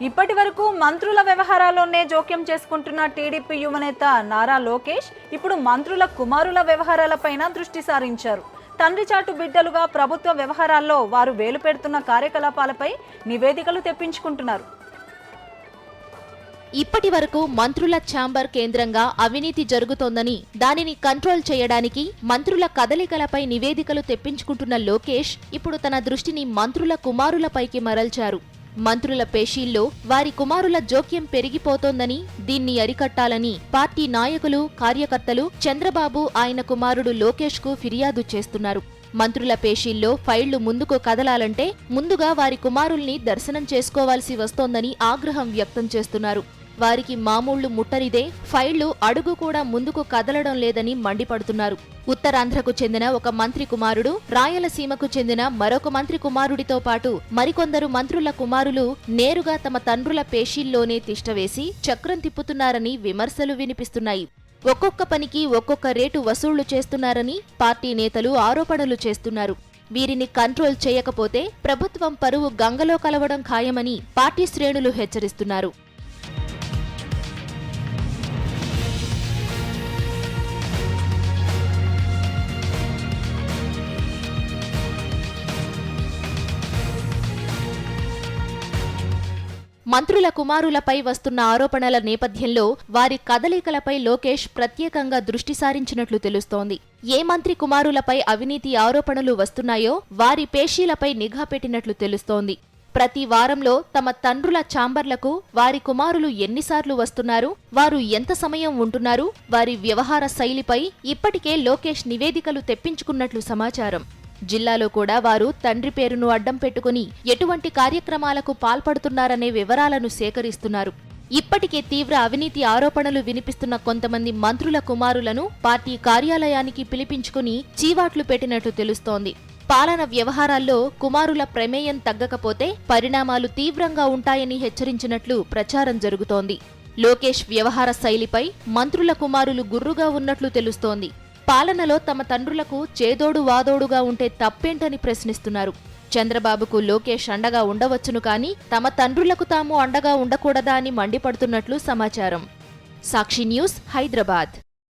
ఇప్పటి వరకు మంత్రుల వ్యవహారాల్లోనే జోక్యం చేసుకుంటున్న టీడీపీ యువనేత నారా లోకేష్ ఇప్పుడు మంత్రుల కుమారుల వ్యవహారాలపైన దృష్టి సారించారు. తండ్రి చాటు బిడ్డలుగా ప్రభుత్వ వ్యవహారాల్లో వారు వేలు పెడుతున్న కార్యకలాపాలపై నివేదికలు తెప్పించుకుంటున్నారు. ఇప్పటి వరకు మంత్రుల ఛాంబర్ కేంద్రంగా అవినీతి జరుగుతోందని, దానిని కంట్రోల్ చేయడానికి మంత్రుల కదలికలపై నివేదికలు తెప్పించుకుంటున్న లోకేష్ ఇప్పుడు తన దృష్టిని మంత్రుల కుమారులపైకి మరల్చారు. మంత్రుల పేషీల్లో వారి కుమారుల జోక్యం పెరిగిపోతోందని, దీన్ని అరికట్టాలని పార్టీ నాయకులు, కార్యకర్తలు చంద్రబాబు ఆయన కుమారుడు లోకేష్ కు ఫిర్యాదు చేస్తున్నారు. మంత్రుల పేషీల్లో ఫైళ్లు ముందుకు కదలాలంటే ముందుగా వారి కుమారుల్ని దర్శనం చేసుకోవాల్సి వస్తోందని ఆగ్రహం వ్యక్తం చేస్తున్నారు. వారికి మామూళ్లు ముట్టనిదే ఫైళ్లు అడుగు కూడా ముందుకు కదలడం లేదని మండిపడుతున్నారు. ఉత్తరాంధ్రకు చెందిన ఒక మంత్రి కుమారుడు, రాయలసీమకు చెందిన మరొక మంత్రి కుమారుడితో పాటు మరికొందరు మంత్రుల కుమారులు నేరుగా తమ తండ్రుల పేషీల్లోనే తిష్టవేసి చక్రం తిప్పుతున్నారని విమర్శలు వినిపిస్తున్నాయి. ఒక్కొక్క పనికి ఒక్కొక్క రేటు వసూళ్లు చేస్తున్నారని పార్టీ నేతలు ఆరోపణలు చేస్తున్నారు. వీరిని కంట్రోల్ చేయకపోతే ప్రభుత్వం పరువు గంగలో కలవడం ఖాయమని పార్టీ శ్రేణులు హెచ్చరిస్తున్నారు. మంత్రుల కుమారులపై వస్తున్న ఆరోపణల నేపథ్యంలో వారి కదలికలపై లోకేష్ ప్రత్యేకంగా దృష్టి సారించినట్లు తెలుస్తోంది. ఏ మంత్రి కుమారులపై అవినీతి ఆరోపణలు వస్తున్నాయో వారి పేషీలపై నిఘా పెట్టినట్లు తెలుస్తోంది. ప్రతి వారంలో తమ తండ్రుల ఛాంబర్లకు వారి కుమారులు ఎన్నిసార్లు వస్తున్నారు, వారు ఎంత సమయం ఉంటున్నారు, వారి వ్యవహార శైలిపై ఇప్పటికే లోకేష్ నివేదికలు తెప్పించుకున్నట్లు సమాచారం. జిల్లాలో కూడా వారు తండ్రి పేరును అడ్డం పెట్టుకుని ఎటువంటి కార్యక్రమాలకు పాల్పడుతున్నారనే వివరాలను సేకరిస్తున్నారు. ఇప్పటికే తీవ్ర అవినీతి ఆరోపణలు వినిపిస్తున్న కొంతమంది మంత్రుల కుమారులను పార్టీ కార్యాలయానికి పిలిపించుకుని చీవాట్లు పెట్టినట్లు తెలుస్తోంది. పాలన వ్యవహారాల్లో కుమారుల ప్రమేయం తగ్గకపోతే పరిణామాలు తీవ్రంగా ఉంటాయని హెచ్చరించినట్లు ప్రచారం జరుగుతోంది. లోకేష్ వ్యవహార శైలిపై మంత్రుల కుమారులు గుర్రుగా ఉన్నట్లు తెలుస్తోంది. పాలనలో తమ తండ్రులకు చేదోడు వాదోడుగా ఉంటే తప్పేంటని ప్రశ్నిస్తున్నారు. చంద్రబాబుకు లోకేష్ అండగా ఉండవచ్చును కానీ తమ తండ్రులకు తాము అండగా ఉండకూడదా అని మండిపడుతున్నట్లు సమాచారం. సాక్షి న్యూస్, హైదరాబాద్.